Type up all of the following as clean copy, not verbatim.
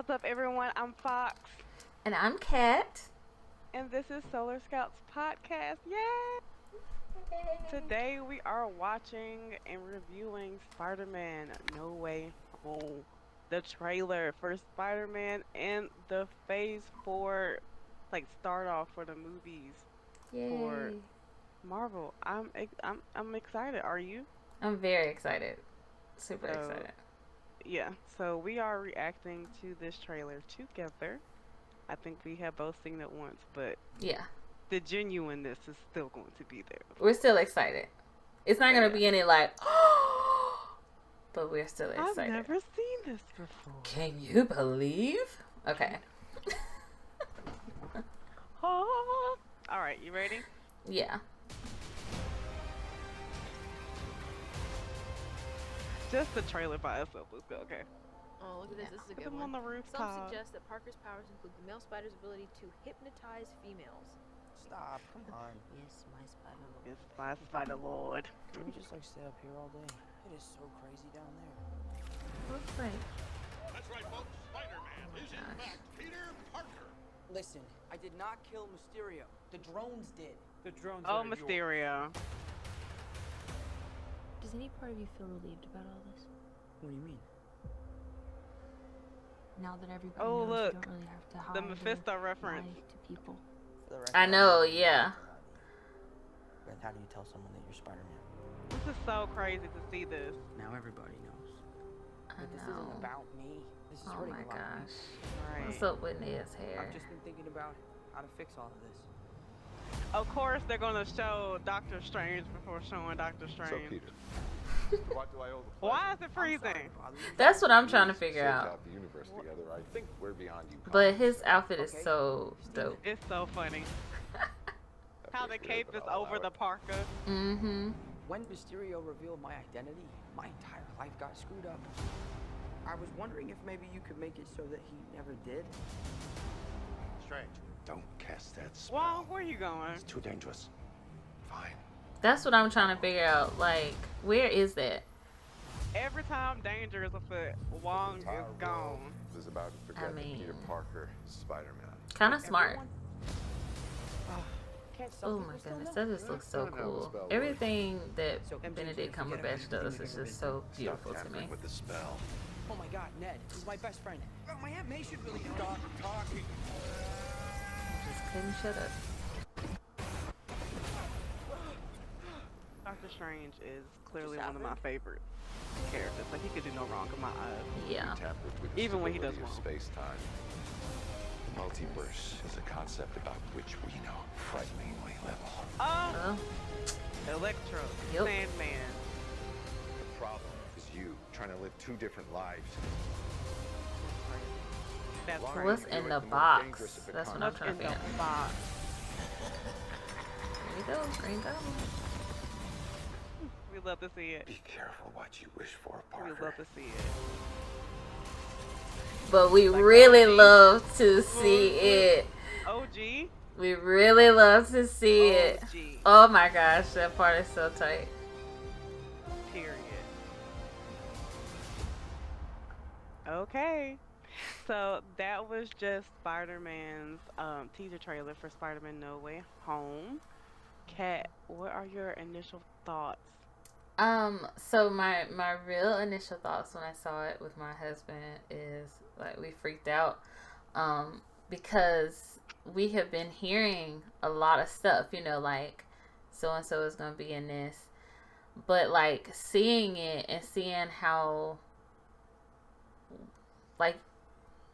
What's up, everyone? I'm Fox, And I'm Kat. and this is Solar Scouts Podcast. Yay! Today we are watching and reviewing Spider Man No Way Home, the trailer for Spider Man and the Phase 4, like, start off for the movies for Yay. Marvel. I'm excited. Are you? I'm very excited. Super So, excited. yeah, so we are reacting to this trailer together. I think we have both seen it once, but Yeah. the genuineness is still going to be there, of We're course. still excited. It's not So going to yeah, be any like, but we're still I've excited. never seen this before. Can you believe? Okay. Oh, all right, you ready? Yeah. Just the trailer by itself. Let's go. Okay. Oh, look at this. Yeah. This is a Put good them one. on the Some rooftop. suggest that Parker's powers include the male spider's ability to hypnotize females. Stop, come on. Yes, my spider lord. It's my Spider Lord. Can we just like stay up here all day? It is so crazy down there. Looks like. That's right, folks. Spider-Man is in gosh. fact Peter Parker. Listen, I did not kill Mysterio. The drones did. The drones Oh, are yours. Mysterio. Does any part of you feel relieved about all this? What do you mean? Now that everybody Oh, knows look. you don't really have to hide The or Mephisto lie reference. to people. For the record, I know, yeah. But how do you tell someone that you're Spider-Man? This is so crazy to see this. Now everybody knows. I But this know. isn't about me. This is Oh hurting my a lot of gosh. people. Right. What's up with Nia's hair? I've just been thinking about how to fix all of this. Of course, they're gonna show Doctor Strange before showing Doctor So, Strange. Peter, what do I owe the pleasure? Why is it I'm sorry freezing? to bother you. That's what I'm We trying to figure saved out. the universe together. I think we're beyond you. But comics his fans. outfit is Okay. so dope. It's so funny That how feels the good, cape but is I'll over allow the it. parka. Mm-hmm. When Mysterio revealed my identity, my entire life got screwed up. I was wondering if maybe you could make it so that he never did. Strange. Don't cast that spell. Wow, where you going? It's too dangerous. Fine. That's what I'm trying to figure out. Like, where is that? Every time danger is afoot, Wong Entire is world gone. is about to forget that Peter mean- Parker is Spider-Man. Kind of smart. Everyone? Can't some Oh people my still goodness, know? that just looks so No, no, cool. spell works. Everything that So MJ's Benedict gonna forget Cumberbatch everything does we've is ever just been so Stop beautiful to tampering me. with the spell. Oh my god, Ned, he's my best friend. Oh, my Aunt May should really know. Stop talking. Just couldn't shut up. Doctor Strange is clearly one of my favorite characters. Like, he could do no wrong in my eyes. Yeah. Tampered with the Even when he does stability of wrong. space-time. The multiverse is a concept about which we know frighteningly little. Oh, Well, Electro, Yup. Sandman. The problem is you trying to live two different lives. That's Why? crazy. what's you in do the it, the more box? dangerous it That's what I'm becomes. trying In to the figure out. box. Here we go, Green Goblin. We love to see it. Be careful what you wish for, We Parker. love to see it. But we Like really OG. love to see it. OG. We really love to see it. OG. Oh my gosh, that part is so tight. Period. Okay. So that was just Spider-Man's teaser trailer for Spider-Man No Way Home. Kat, what are your initial thoughts? So my real initial thoughts when I saw it with my husband is like we freaked out, because we have been hearing a lot of stuff, you know, like so and so is gonna be in this, but like seeing it and seeing how like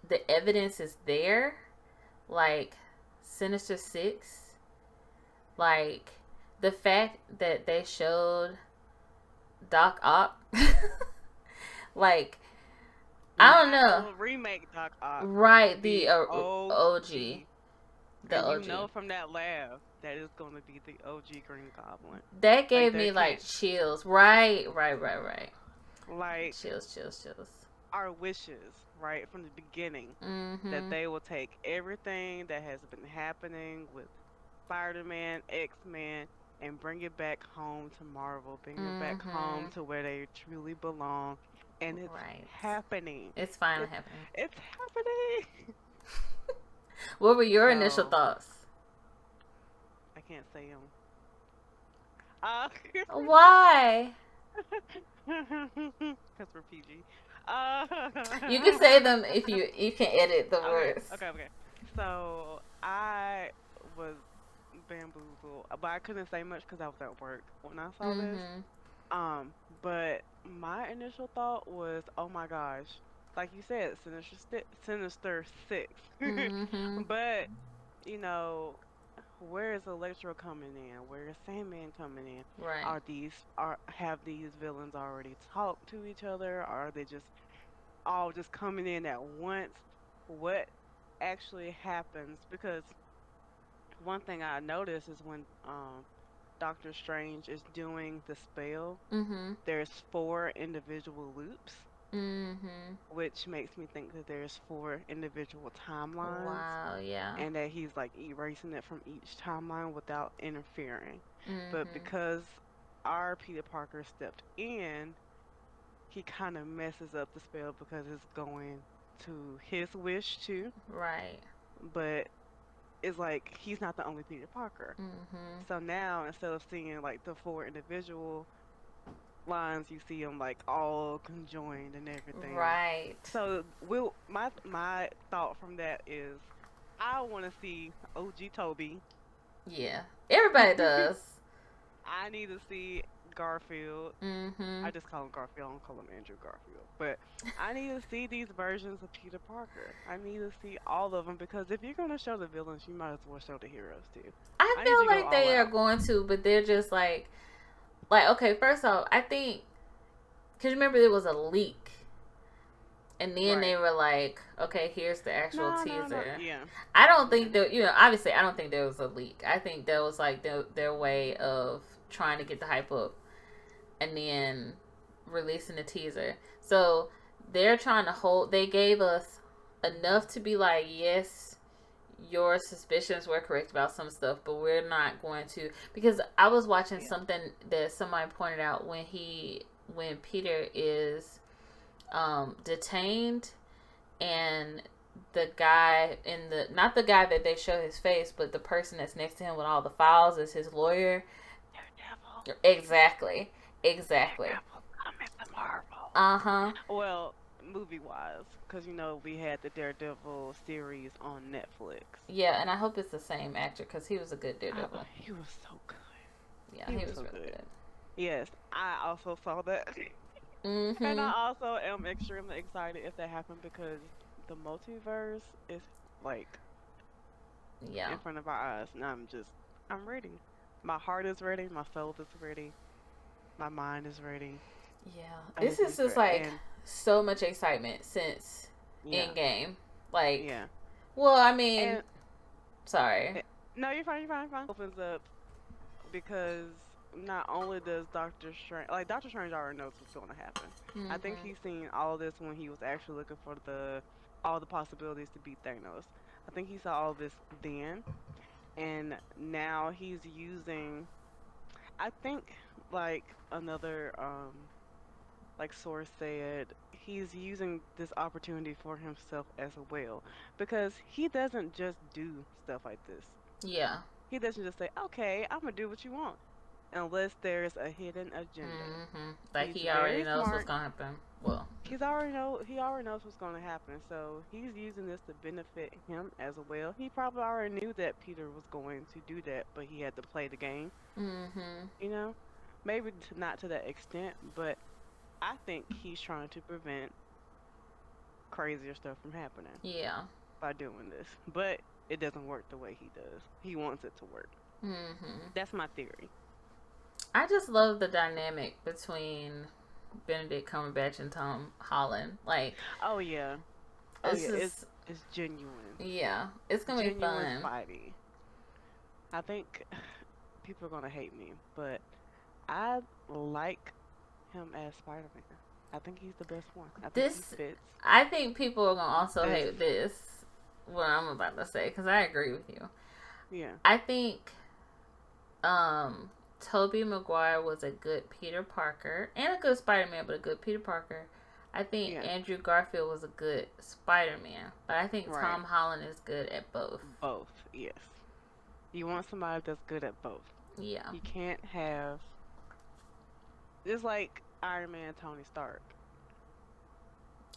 the evidence is there, like Sinister Six, like the fact that they showed Doc Ock, like I don't know, We'll remake Doc Ock. right? The OG. OG, the And OG. you know from that laugh that it's going to be the OG Green Goblin. That gave there me like can't- chills. Right. Like Chills. our wishes, right, from the beginning. Mm-hmm. That they will take everything that has been happening with Spider-Man, X-Men, and bring it back home to Marvel. Bring it back home to where they truly belong. and it's Right. happening. It's finally happening. It's happening. What were your initial So, thoughts? I can't say them. Why? Because we're PG. You can say them if you can edit the Okay, words. okay. So I was bamboozled, but I couldn't say much because I was at work when I saw this. Mhm. But my initial thought was, oh my gosh, like you said, Sinister Six. Mhm. But you know, where is Electro coming in? Where is Sandman coming in? Right. Have these villains already talked to each other? Or are they just all just coming in at once? What actually happens? Because one thing I noticed is when Doctor Strange is doing the spell, Mhm. there's 4 individual loops, Mhm. which makes me think that there's 4 individual timelines, Wow. Yeah. and that he's like erasing it from each timeline without interfering. But Mhm. because our Peter Parker stepped in, he kind of messes up the spell because it's going to his wish too. Right. But it's like he's not the only Peter Parker. Mhm. So now instead of seeing like the 4 individual lines, you see them like all conjoined and everything. Right. So my thought from that is I want to see OG Toby. Yeah. Everybody does. I need to see Garfield. I Mhm. just call him Garfield. I don't call him Andrew Garfield. But I need to see these versions of Peter Parker. I need to see all of them because if you're gonna show the villains, you might as well show the heroes too. I I need feel you to go like all they are out. going to, but they're just like okay. First off, I think because remember there was a leak, and then they Right. were like, okay, here's the actual No. teaser. Yeah. I don't think Yeah. that obviously I don't think there was a leak. I think that was like their way of trying to get the hype up, and then releasing the teaser. So they're trying to hold. They gave us enough to be like, yes, your suspicions were correct about some stuff, but we're not going to, because I was watching Yeah. something that somebody pointed out when Peter is detained, and the guy in the not the guy that they show his face, but the person that's next to him with all the files is his lawyer. Daredevil. Exactly. Daredevil coming to Marvel. Uh-huh. Well, movie wise, because we had the Daredevil series on Netflix. Yeah, and I hope it's the same actor because he was a good Daredevil. He was so good. Yeah, He he was was so really good. good. Yes, I also saw that. And I Mm-hmm. also am extremely excited if that happened because the multiverse is like Yeah. in front of our eyes, and I'm ready. My heart is ready. My soul is ready. My mind is ready. Yeah. This is Everything's just ready. like And so much excitement since yeah, Endgame. Like, yeah. well, I mean, And sorry. no, you're fine. You're fine. You're fine. Opens up because not only does Doctor Strange already knows what's going to happen. I think Mm-hmm. he's seen all this when he was actually looking for all the possibilities to beat Thanos. I think he saw all this then, and now he's using. I think like another like source said, he's using this opportunity for himself as well because he doesn't just do stuff like this. Yeah. He doesn't just say, "Okay, I'm gonna do what you want," unless there's a hidden agenda. Mm-hmm. Like He's he already very knows what's smart. gonna happen. Well. He already knows what's going to happen. So he's using this to benefit him as well. He probably already knew that Peter was going to do that, but he had to play the game. Mm-hmm. Maybe not to that extent, but I think he's trying to prevent crazier stuff from happening Yeah. by doing this. But it doesn't work the way he does. He wants it to work. Mm-hmm. That's my theory. I just love the dynamic between Benedict Cumberbatch and Tom Holland. Like, Oh yeah. Oh this yeah. is It's genuine. yeah, it's gonna be Genuine fun. Spidey. I think people are gonna hate me, but I like him as Spider-Man. I think he's the best one. I think he This, fits. I think people are gonna also This. hate this. What I'm about to say, because I agree with you. Yeah. I think, Tobey Maguire was a good Peter Parker and a good Spider-Man, but a good Peter Parker. I think Yeah. Andrew Garfield was a good Spider-Man, but I think Right. Tom Holland is good at both. Both, yes. You want somebody that's good at both. Yeah. You can't have. It's like Iron Man, Tony Stark.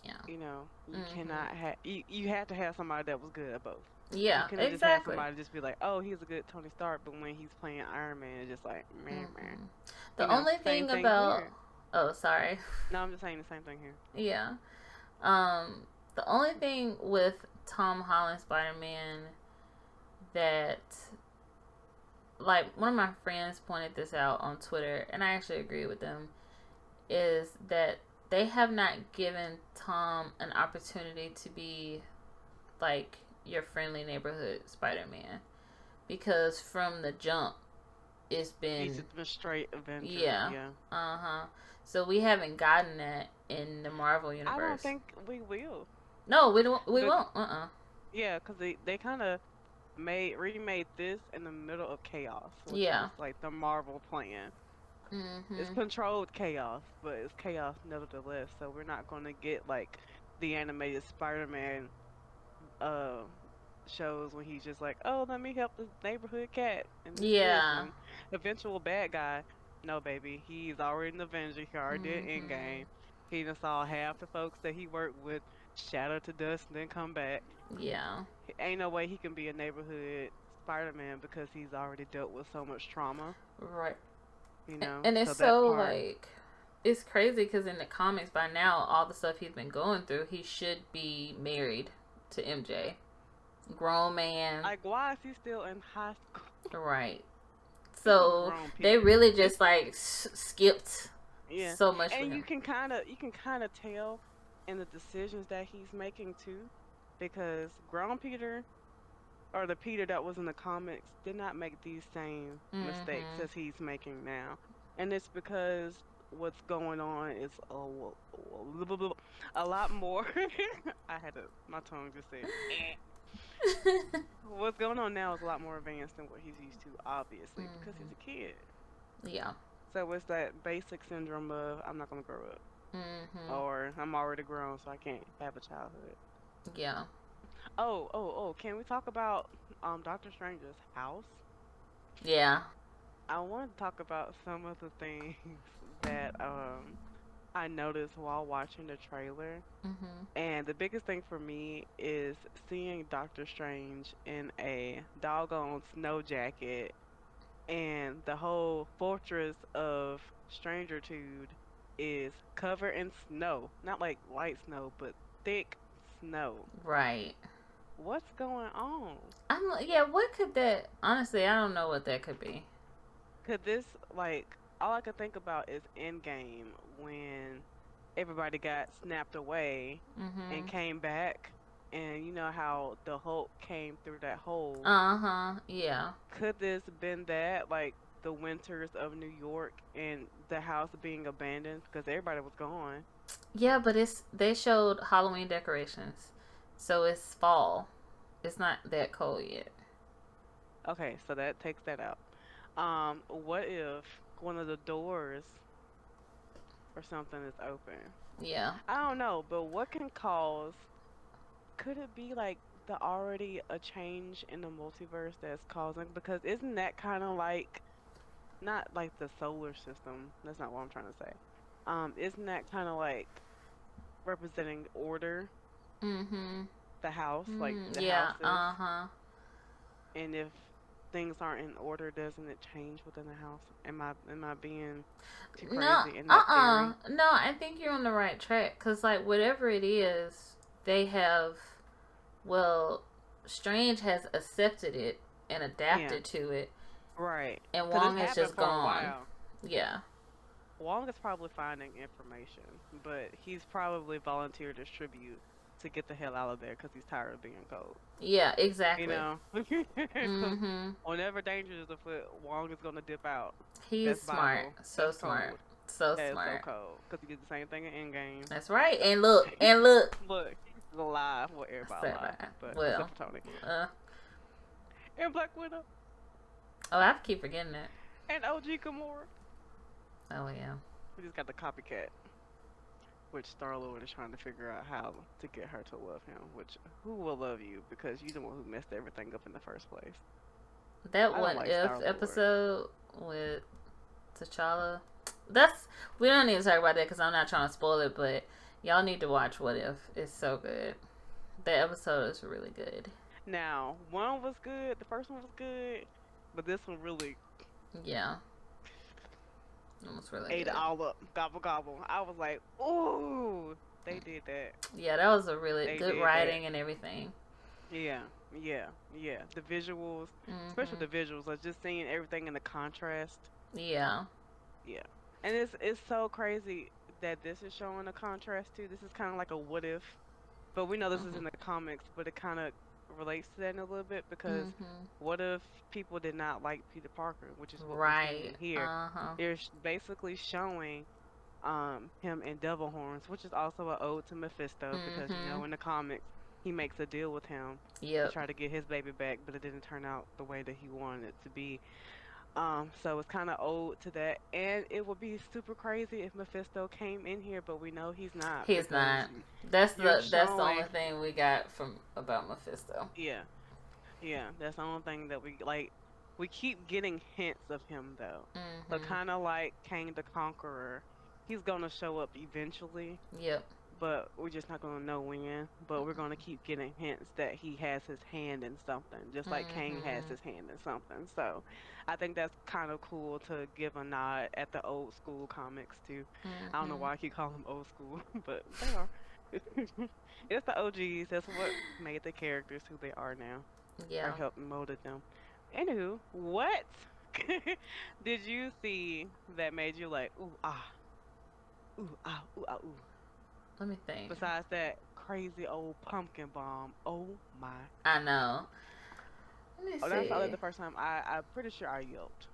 Yeah. You know, you Mhm. cannot have. You had to have somebody that was good at both. Yeah, You couldn't just have exactly. somebody just be like, oh, he's a good Tony Stark, but when he's playing Iron Man, it's just like, man. Mhm. The You know, only same thing thing about here. oh, sorry. No, I'm just saying the same thing here. Yeah. The only thing with Tom Holland Spider-Man that, like, one of my friends pointed this out on Twitter, and I actually agree with them, is that they have not given Tom an opportunity to be like your friendly neighborhood Spider-Man, because from the jump it's He's been just been straight Avenger. yeah. So we haven't gotten that in the Marvel I universe. don't think we will. No, we don't. We But won't. yeah, because they kind of remade this in the middle of chaos, which Yeah. is like the Marvel plan. It's Mhm. controlled chaos, but it's chaos nevertheless. So we're not going to get like the animated Spider-Man shows when he's just like, oh, let me help this neighborhood cat and this Yeah. and eventual bad guy. No, baby, he's already an Avenger. He already did Mhm. Endgame. He done saw half the folks that he worked with shatter to dust and then come back. Yeah. Ain't no way he can be a neighborhood Spider-Man because he's already dealt with so much trauma, Right. you know. And it's So that so part, like, it's crazy because in the comics by now, all the stuff he's been going through, he should be married to MJ, grown man. like, why is he still in high school? Right. These are So grown they people. really just like skipped Yeah, so much for and him. you can kind of tell in the decisions that he's making too, because grown Peter or the Peter that was in the comics did not make these same mistakes Mhm. as he's making now, and it's because what's going on is a lot more. My tongue just said. What's going on now is a lot more advanced than what he's used to, obviously, because he's a kid. Yeah. So it's that basic syndrome of I'm not gonna grow up, Mhm. or I'm already grown, so I can't have a childhood. Yeah. Oh! Can we talk about Doctor Strange's house? Yeah. I want to talk about some of the things that I noticed while watching the trailer. Mhm. And the biggest thing for me is seeing Doctor Strange in a doggone snow jacket, and the whole fortress of Strangertude is covered in snow. Not like light snow, but thick snow. Right. What's going on? Yeah. What could that? Honestly, I don't know what that could be. Could this, like, all I could think about is Endgame when everybody got snapped away and Mhm. came back, and you know how the Hulk came through that hole. Yeah. Could this been that, like the winters of New York and the house being abandoned because everybody was gone? Yeah, but they showed Halloween decorations, so it's fall. It's not that cold yet. Okay, so that takes that out. What if one of the doors or something is open? Yeah. I don't know, but what can cause? Could it be like the already a change in the multiverse that's causing? Because isn't that kind of like not like the solar system? That's not what I'm trying to say. Isn't that kind of like representing order? Mhm. The house, like the Yeah. houses, and if things aren't in order, doesn't it change within the house? Am I being too No. crazy in that theory? No, I think you're on the right track. Cause like whatever it is, they have. Well, Strange has accepted it and Yeah, adapted to it, right. and Because Wong it's has happened just for a gone. while. Yeah. Wong is probably finding information, but he's probably volunteered as tribute to get the hell out of there because he's tired of being cold. Yeah. You Exactly. know, because Mhm. whenever danger is afoot, Wong is gonna dip out. He's That's smart. Bible. So That's smart. cold. So That is so smart. cold because he did the same thing in Endgame. That's right. And look. And look. Look, he's alive. Well, everybody Said alive, right. but Well. except for Tony Uh. and Black Widow Oh, I keep forgetting that. and OG Gamora. Oh yeah. We just got the copycat. which Star-Lord is trying to figure out how to get her to love him. Which who will love you because you're the one who messed everything up in the first place. That I don't What like If Star-Lord. episode with T'Challa. We don't need to talk about that because I'm not trying to spoil it, but y'all need to watch What If. It's so good. That episode is really good. Now, one was good. The first one was good, but this one really Yeah. It was really ate good. it all up. Gobble gobble. I was like, ooh, they did that. Yeah, that was a really They good did writing and everything. Yeah, yeah, yeah. The visuals, especially the visuals, like just seeing everything in the contrast. Yeah. Yeah, and it's so crazy that this is showing a contrast too. This is kind of like a what if, but we know this is in the comics, but it kind of relates to that in a little bit because what if people did not like Peter Parker, which is what we're seeing here. They're basically showing him in Devil Horns, which is also an ode to Mephisto because you know in the comics he makes a deal with him to try to get his baby back, but it didn't turn out the way that he wanted it to be. So it's kind of ode to that, and it would be super crazy if Mephisto came in here, but we know he's not. He's not. That's the only thing we got from about Mephisto. Yeah, yeah, that's the only thing that we like. We keep getting hints of him though, but kind of like Kang the Conqueror, he's gonna show up eventually. Yep. But we're just not gonna know when. But we're gonna keep getting hints that he has his hand in something, just like Kang has his hand in something. So, I think that's kind of cool to give a nod at the old school comics too. I don't know why I keep calling them old school, but they are. It's the OGs. That's what made the characters who they are now. Yeah. Or helped molded them. Anywho, what did you see that made you like ooh ah, ooh ah, ooh ah, ooh? Let me think. Besides that crazy old pumpkin bomb. Oh my. I know. Let me see. That's probably the first time I'm pretty sure I yelped.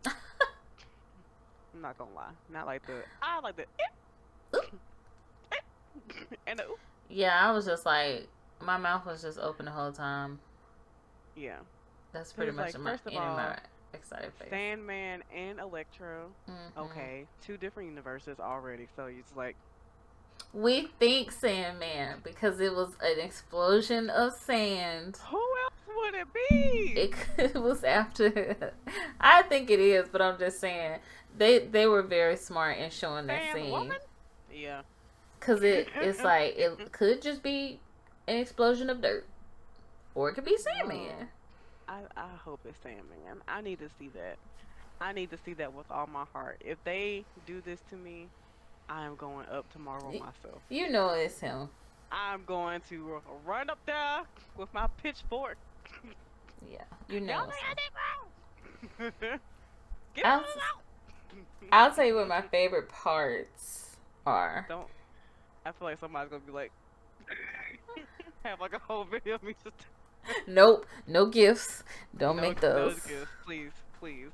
I'm not gonna lie. Not like the I like the and the Yeah, I was just like my mouth was just open the whole time. Yeah. That's pretty much like, my first of all, my excited face. Sandman and Electro. Okay. 2 different universes already, so it's like we think Sandman because it was an explosion of sand. who else would it be? It was after. I think it is, but I'm just saying they were very smart in showing that scene. Woman? Yeah. Cause it's like it could just be an explosion of dirt, or it could be Sandman. I hope it's Sandman. I need to see that. I need to see that with all my heart. If they do this to me, I am going up to Marvel myself. You know it's him. I'm going to run up there with my pitchfork. Yeah, you know. I'll tell you what my favorite parts are. I feel like somebody's gonna be like, have like a whole video of me just. Nope, no gifts. Don't make those. Those gifts, please.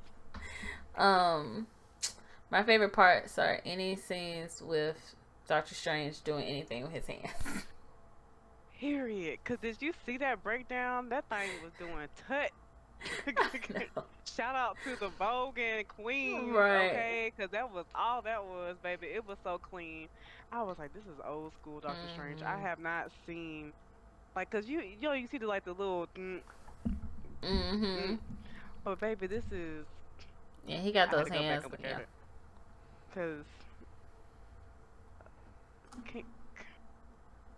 My favorite parts are any scenes with Doctor Strange doing anything with his hands. Period. Cause did you see that breakdown? That thing was doing tut. Shout out to the Vogue and Queen, right? Okay, cause that was all that was, baby. It was so clean. I was like, this is old school Doctor Strange. I have not seen, like, cause you see the like the little. But baby, this is. Yeah, he got those hands. Yeah. Cause.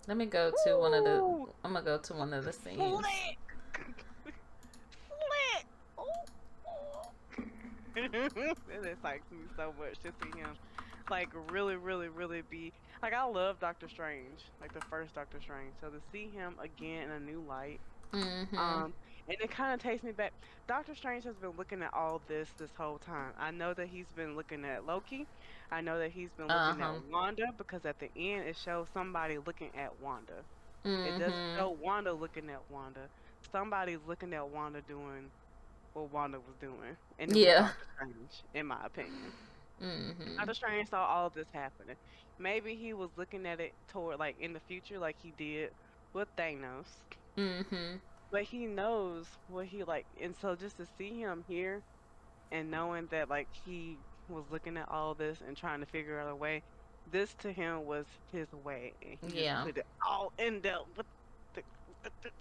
Let me go to one of the. I'm gonna go to one of the scenes. Slick. It excites me so much to see him, like, really be like. I love Doctor Strange, like the first Doctor Strange. So to see him again in a new light, and it kind of takes me back. Doctor Strange has been looking at all this whole time. I know that he's been looking at Loki. I know that he's been looking at Wanda because at the end it shows somebody looking at Wanda. It doesn't show Wanda looking at Wanda. Somebody's looking at Wanda doing what Wanda was doing. And it was Doctor Strange, in my opinion. Doctor Strange saw all of this happening. Maybe he was looking at it toward, like, in the future, like he did with Thanos. But he knows what he, like, and so just to see him here and knowing that, like, he was looking at all this and trying to figure out a way, this to him was his way, and he just Yeah. put it all in there. The, with the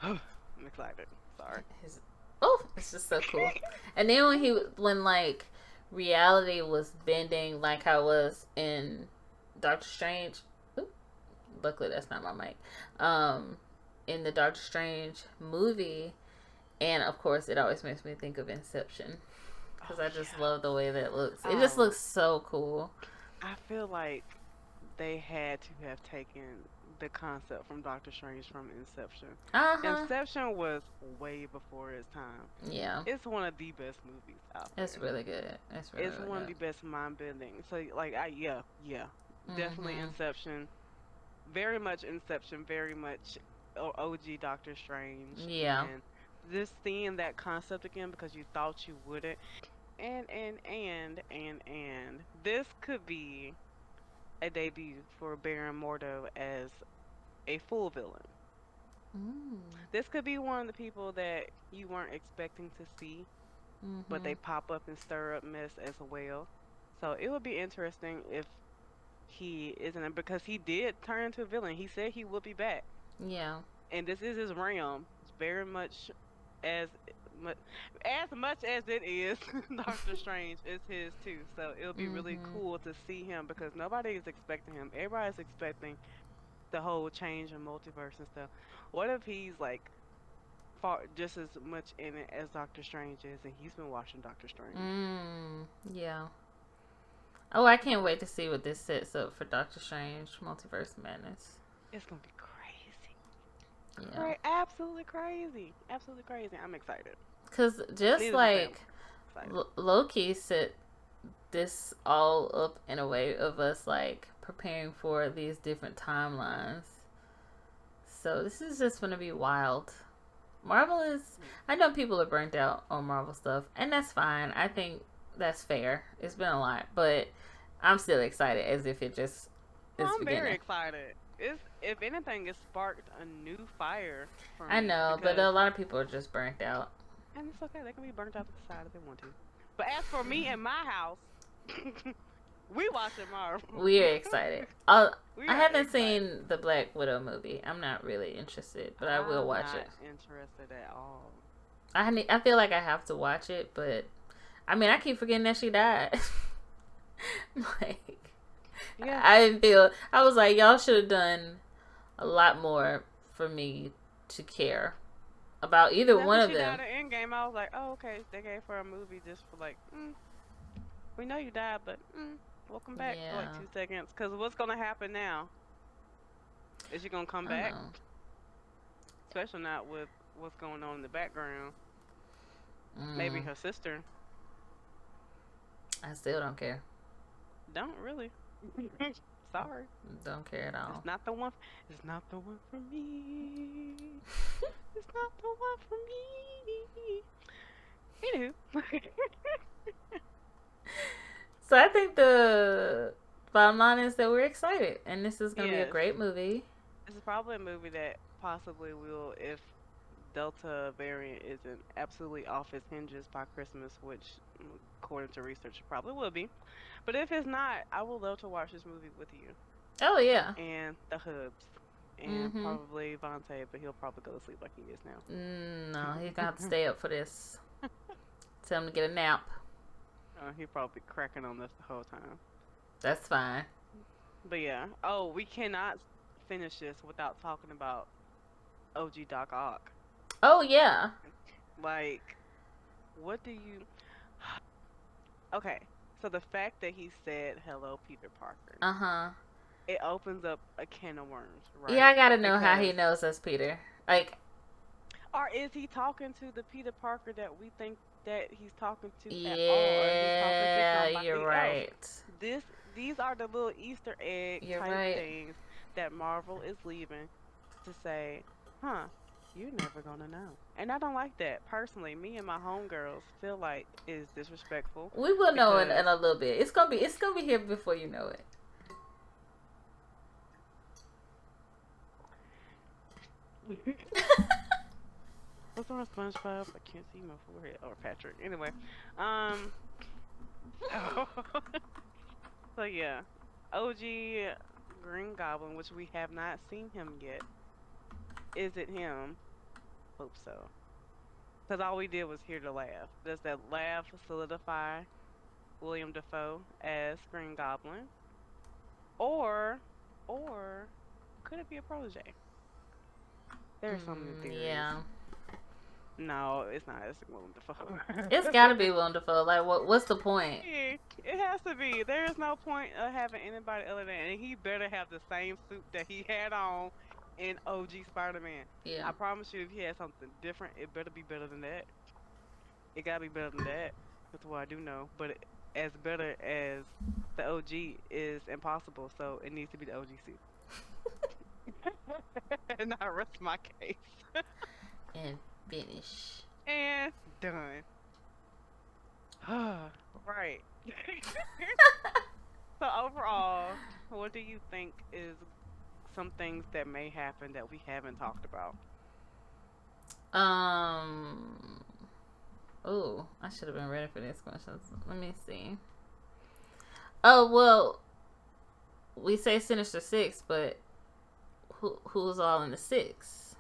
I'm excited. Sorry. His, oh, it's just so cool. And then when like reality was bending, like how it was in Doctor Strange. Oop, luckily, that's not my mic. In the Doctor Strange movie, and of course, it always makes me think of Inception because I just love the way that looks. It just looks so cool. I feel like they had to have taken the concept from Doctor Strange from Inception. Inception was way before its time. Yeah. It's one of the best movies out there. It's really good. It's really one good. of the best mind bending. So like definitely Inception. Very much Inception. Very much OG Doctor Strange. Yeah. And just seeing that concept again because you thought you wouldn't. And this could be a debut for Baron Mordo as a full villain. This could be one of the people that you weren't expecting to see, but they pop up and stir up mess as well. So it would be interesting if he isn't, because he did turn into a villain. He said he would be back. Yeah. And this is his realm. It's very much as much as it is Doctor Strange is his too. So it'll be really cool to see him because nobody is expecting him. Everybody's expecting the whole change in multiverse and stuff. What if he's like far just as much in it as Doctor Strange is, and he's been watching Doctor Strange? Yeah. Oh, I can't wait to see what this sets up for Doctor Strange Multiverse Madness. It's gonna be crazy. Yeah. Absolutely crazy. Absolutely crazy. I'm excited. Because just like Loki set this all up in a way of us like preparing for these different timelines. So this is just going to be wild. Marvel is... I know people are burnt out on Marvel stuff, and that's fine. I think that's fair. It's been a lot, but I'm still excited as if it just is I'm beginning. very excited. If anything, it sparked a new fire for me. I know, but a lot of people are just burnt out. And it's okay. They can be burnt out to the side if they want to. But as for me and my house, we watching Marvel. We are excited. I haven't seen the Black Widow movie. I'm not really interested, but I will watch it. I'm not interested at all. I feel like I have to watch it, but I mean, I keep forgetting that she died. Like, yeah. I was like, y'all should have done a lot more for me to care about either one of them. After she died in Endgame, I was like, oh, okay, they gave her a movie just for like, we know you died, but welcome back for like 2 seconds. Because what's going to happen now? Is she going to come back? Especially not with what's going on in the background. Maybe her sister. I still don't care. Don't really. Sorry. Don't care at all. It's not the one. It's not the one for me. It's not the one for me. Anywho. So I think the bottom line is that we're excited, and this is going to be a great movie. This is probably a movie that possibly will, if Delta variant isn't absolutely off its hinges by Christmas, which according to research it probably will be. But if it's not, I would love to watch this movie with you. Oh, yeah. And the Hubs. And probably Vontae, but he'll probably go to sleep like he is now. No, he's going to have to stay up for this. Tell him to get a nap. He'll probably be cracking on this the whole time. That's fine. But yeah. Oh, we cannot finish this without talking about OG Doc Ock. Oh, yeah. Like, what do you... Okay, so the fact that he said, hello, Peter Parker. It opens up a can of worms, right? Yeah, I gotta know how he knows us, Peter. Like... Or is he talking to the Peter Parker that we think that he's talking to at all? Yeah, you're right. Else? These are the little Easter egg type things that Marvel is leaving to say, you're never gonna know. And I don't like that. Personally, me and my homegirls feel like it's disrespectful. We will know in a little bit. It's gonna be here before you know it. What's on SpongeBob? I can't see my forehead. Or Patrick. Anyway, so yeah, OG Green Goblin, which we have not seen him yet. Is it him? Hope so. Because all we did was hear the laugh. Does that laugh solidify William Dafoe as Green Goblin? Or could it be a protege? There's so many theories. Yeah. No, it's not. It's William Dafoe. It's gotta be Willem Dafoe. Like, what's the point? It has to be. There is no point of having anybody other than, and he better have the same suit that he had on in OG Spider-Man. Yeah. I promise you, if he had something different, it better be better than that. It gotta be better than that. That's what I do know. But as better as the OG is impossible, so it needs to be the OG suit. And I rest my case. And finish. And done. Right. So overall, what do you think is some things that may happen that we haven't talked about? Oh, I should have been ready for these questions. Let me see. Oh, well, we say Sinister Six, but who's all in the six?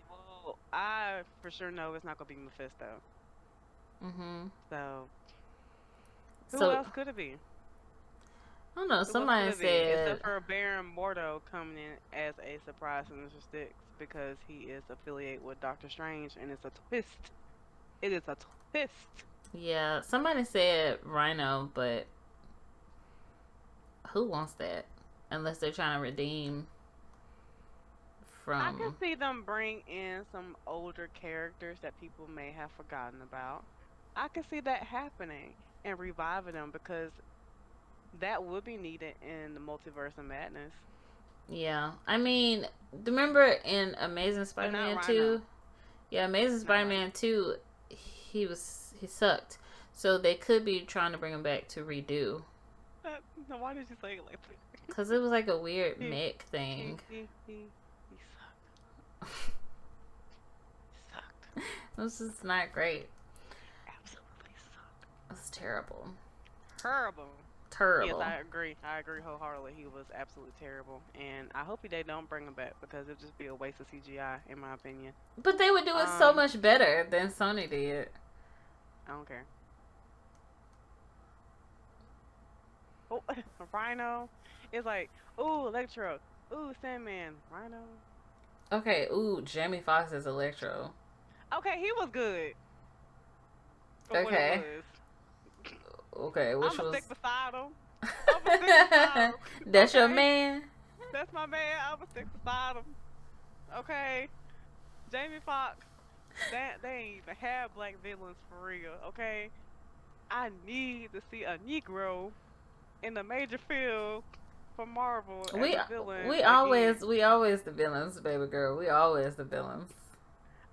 Well, I for sure know it's not gonna be Mephisto. Mm-hmm. So who So else could it be? I don't know. Who else Somebody could it be? said, Except for Baron Mordo coming in as a surprise Sinister Six because he is affiliated with Doctor Strange, and it's a twist. It is a twist. yeah, somebody said Rhino, but who wants that? Unless they're trying to redeem I can from. see them bring in some older characters that people may have forgotten about. I can see that happening and reviving them because that would be needed in the Multiverse of Madness. Yeah, I mean, remember in Amazing But Spider-Man not 2? Rhino. Yeah, Amazing Not Spider-Man 2, he sucked. So they could be trying to bring him back to redo. No, why did you say it like that? Because it was like a weird mech thing. He sucked. He sucked. It was just not great. Absolutely sucked. It was terrible. Terrible. Terrible. Yes, I agree. I agree wholeheartedly. He was absolutely terrible, and I hope they don't bring him back because it'd just be a waste of CGI, in my opinion. But they would do it so much better than Sony did. I don't care. Oh, Rhino. It's like, ooh, Electro. Ooh, Sandman. Rhino. Okay, ooh, Jamie Foxx as Electro. Okay, he was good. For what Okay. it was. Okay, which I'ma was... stick beside him. I'ma stick beside him. That's your Okay? man? That's my man. I'ma stick beside him. Okay. Jamie Foxx. They ain't even have black villains for real. Okay. I need to see a Negro in a major field for Marvel as We a villain. we again. always the villains, baby girl. We always the villains.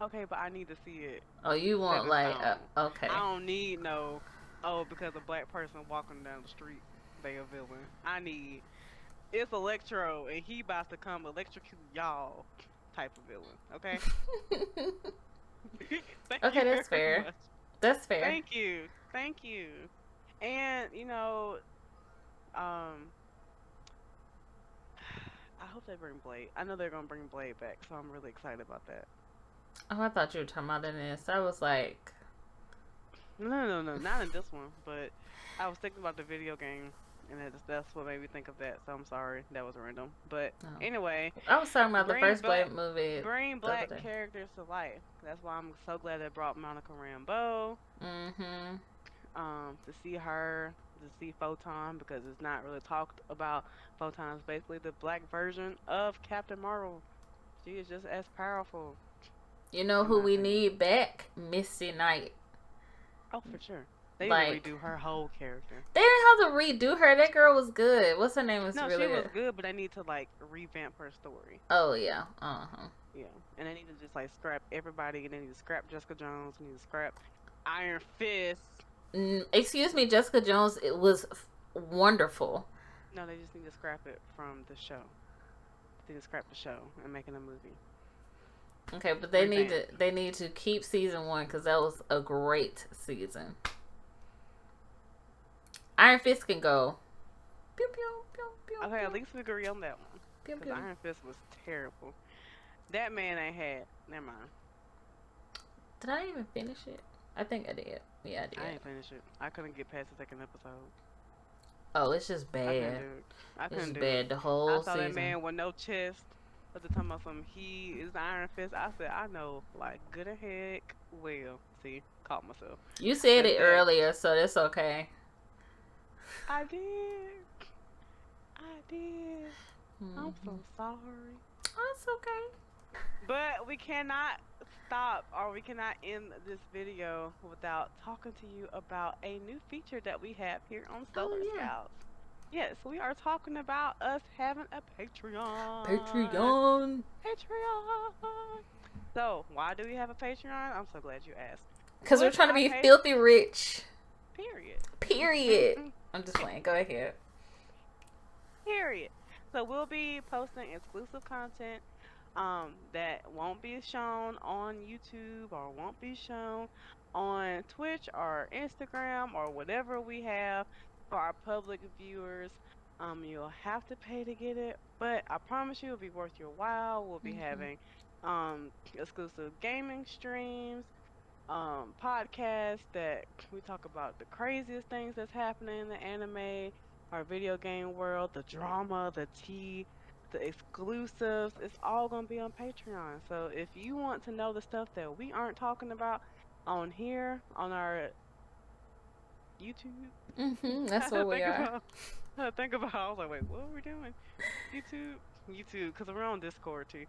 Okay, but I need to see it. Oh, you want Set in like stone. okay. I don't need no. Oh, because a black person walking down the street, they a villain. I need. It's Electro, and he about to come electrocute y'all type of villain. Okay. Thank Okay, you that's very fair. much. That's fair. Thank you. And you know, I hope they bring Blade. I know they're gonna bring Blade back, so I'm really excited about that. Oh, I thought you were talking about this. I was like, No, not in this one. But I was thinking about the video game, and that's what made me think of that. So I'm sorry, that was random. But Oh. anyway, I was talking about the Bring first back- Blade movie. bring the other black day. characters to life. That's why I'm so glad they brought Monica Rambeau. Mm-hmm. To see her, to see Photon, because it's not really talked about. Photon is basically the black version of Captain Marvel. She is just as powerful. You know In who my we opinion. need back? Misty Knight. Oh, for sure. They Like- need to redo her whole character. They didn't have to redo her. That girl was good. What's her name? Was No, really she was good. good, but they need to like revamp her story. Oh yeah. Uh-huh. Yeah, and they need to just like scrap everybody, and they need to scrap Jessica Jones, they need to scrap Iron Fist. Excuse me, Jessica Jones. It was wonderful. No, they just need to scrap it from the show. They need to scrap the show and make it a movie. Okay, but they Revamp. need to keep season 1 because that was a great season. Iron Fist can go. Pew pew pew pew. Okay, pew, at least we agree on that one. pew, Because pew. Iron Fist was terrible. That man ain't had. Never mind. Did I even finish it? I think I did. Yeah, I did. I ain't finished it. I couldn't get past the second episode. Oh, it's just I couldn't bad. do it. I It's couldn't just do bad it. the I whole saw season. that man with no chest. But the talking about something, he is the Iron Fist. I said, I know, like, good and heck. Well, see, caught myself. You said That's it that. earlier, so that's okay. I did. I did. I'm so Mhm. sorry. Oh, it's okay. But we cannot stop or we cannot end this video without talking to you about a new feature that we have here on Solar Oh, yeah. Scouts. Yes, we are talking about us having a Patreon. Patreon. Patreon. So, why do we have a Patreon? I'm so glad you asked. Because we're What's trying to our be pa- filthy rich. Period. Period. I'm just playing. Go ahead. Period. So we'll be posting exclusive content that won't be shown on YouTube or won't be shown on Twitch or Instagram or whatever we have for our public viewers. You'll have to pay to get it, but I promise you it'll be worth your while. We'll be having exclusive gaming streams, podcasts that we talk about the craziest things that's happening in the anime or video game world, the drama, the tea, the exclusives. It's all going to be on Patreon. So if you want to know the stuff that we aren't talking about on here, on our YouTube, That's what we are. I think about. I was like, wait, what are we doing? YouTube, because we're on Discord too.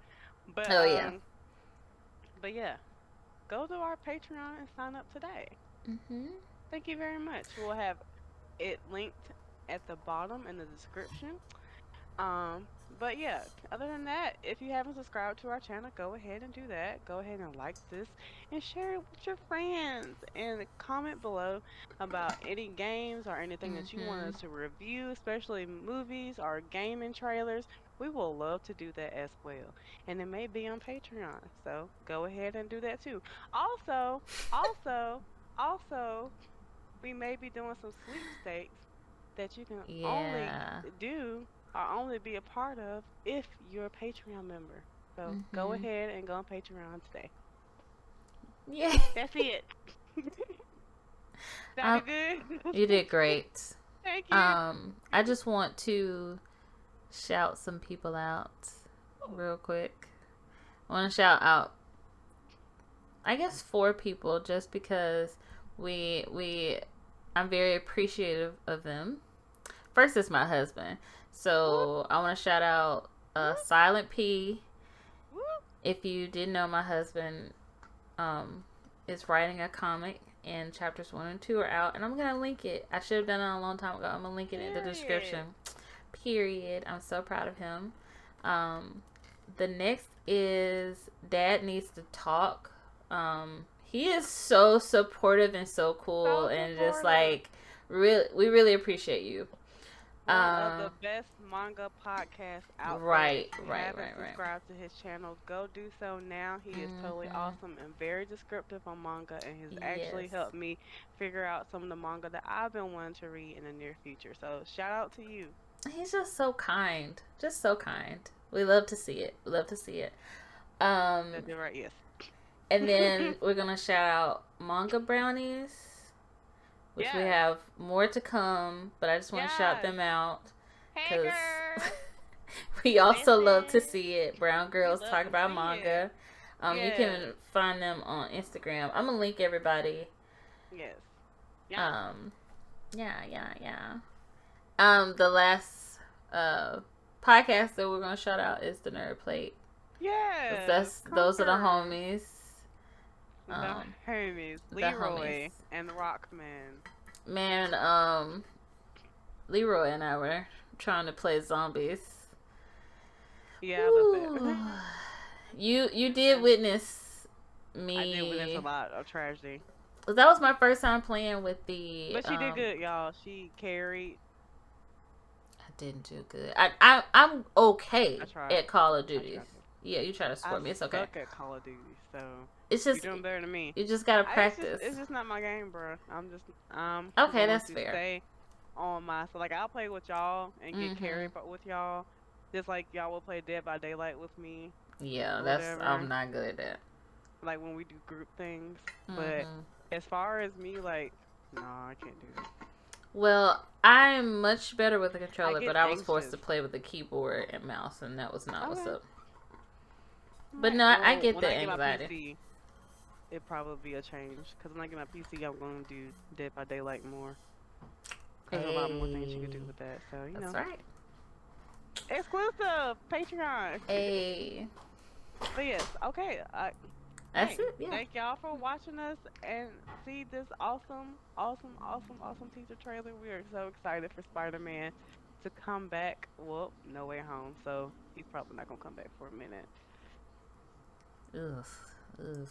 But Oh, yeah. But yeah, go to our Patreon and sign up today. Thank you very much. We'll have it linked at the bottom in the description. But yeah, other than that, if you haven't subscribed to our channel, go ahead and do that. Go ahead and like this and share it with your friends and comment below about any games or anything that you want us to review, especially movies or gaming trailers. We will love to do that as well. And it may be on Patreon. So go ahead and do that too. Also, we may be doing some sweepstakes that you can only do or only be a part of if you're a Patreon member. So go ahead and go on Patreon today. Yeah. That's it. Sounded good? You did great. Thank you. I just want to shout some people out real quick. I want to shout out, I guess, 4 people, just because I'm very appreciative of them. First is my husband. So I want to shout out Silent P. If you didn't know, my husband is writing a comic, and chapters 1 and 2 are out, and I'm gonna link it. I should have done it a long time ago. I'm gonna link it in the description. Period. I'm so proud of him. The next is Dad Needs to Talk. He is so supportive and so cool, and just like we really appreciate you. One of the best manga podcasts out there. Right. If you haven't subscribed to his channel, go do so now. He is totally awesome and very descriptive on manga, and has actually helped me figure out some of the manga that I've been wanting to read in the near future. So shout out to you. He's just so kind. Just so kind. We love to see it. That's right, yes. And then we're gonna shout out Manga Brownies, which we have more to come, but I just want to shout them out because we also love to see it. Brown Girls Talk About Manga. You can find them on Instagram. I'm gonna link everybody. Yes. Yeah. The last podcast that we're gonna shout out is the Nerd Plate. Yeah. Those are the homies. The homies. Leroy and Rockman. Man, Leroy and I were trying to play zombies. Yeah, I You did witness me. I did witness a lot of tragedy. That was my first time playing with the. But she did good, y'all. She carried. I didn't do good. I'm okay at Call of Duty. Yeah, you try to support me. It's okay. I suck at Call of Duty, so it's just you're doing better than me. You just gotta practice. It's just not my game, bro. I'm just okay. That's fair. on my, so like I'll play with y'all and get Mhm. carried with y'all, just like y'all will play Dead by Daylight with me, Yeah, or that's whatever. I'm not good at that. Like when we do group things. But Mhm. as far as me, like, no, I can't do it. Well, I'm much better with the controller, get but I was forced to anxious. play with the keyboard and mouse, and that was not what's Okay. up. But no, I get when the I get my anxiety. PC, it'd probably be a change. Because when I get my PC, I'm going to do Dead by Daylight more. Because there's a lot more things you could do Hey, with that. So, you that's know. right. Exclusive! Patreon! Hey, But yes, okay. that's Hey, it. Yeah. thank y'all for watching us and see this awesome teaser trailer. We are so excited for Spider-Man to come back. Well, No Way Home, so he's probably not gonna come back for a minute. Ugh. Ugh.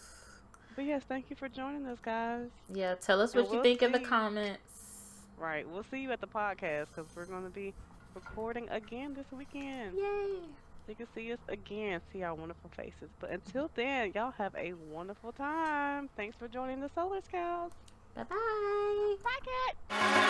But yes, thank you for joining us, guys. Yeah. Tell us And what you we'll think in the see. comments. Right, we'll see you at the podcast because we're gonna be recording again this weekend. Yay. So you can see us again, see our wonderful faces. But until then, y'all have a wonderful time. Thanks for joining the Solar Scouts. Bye bye. Bye, cat.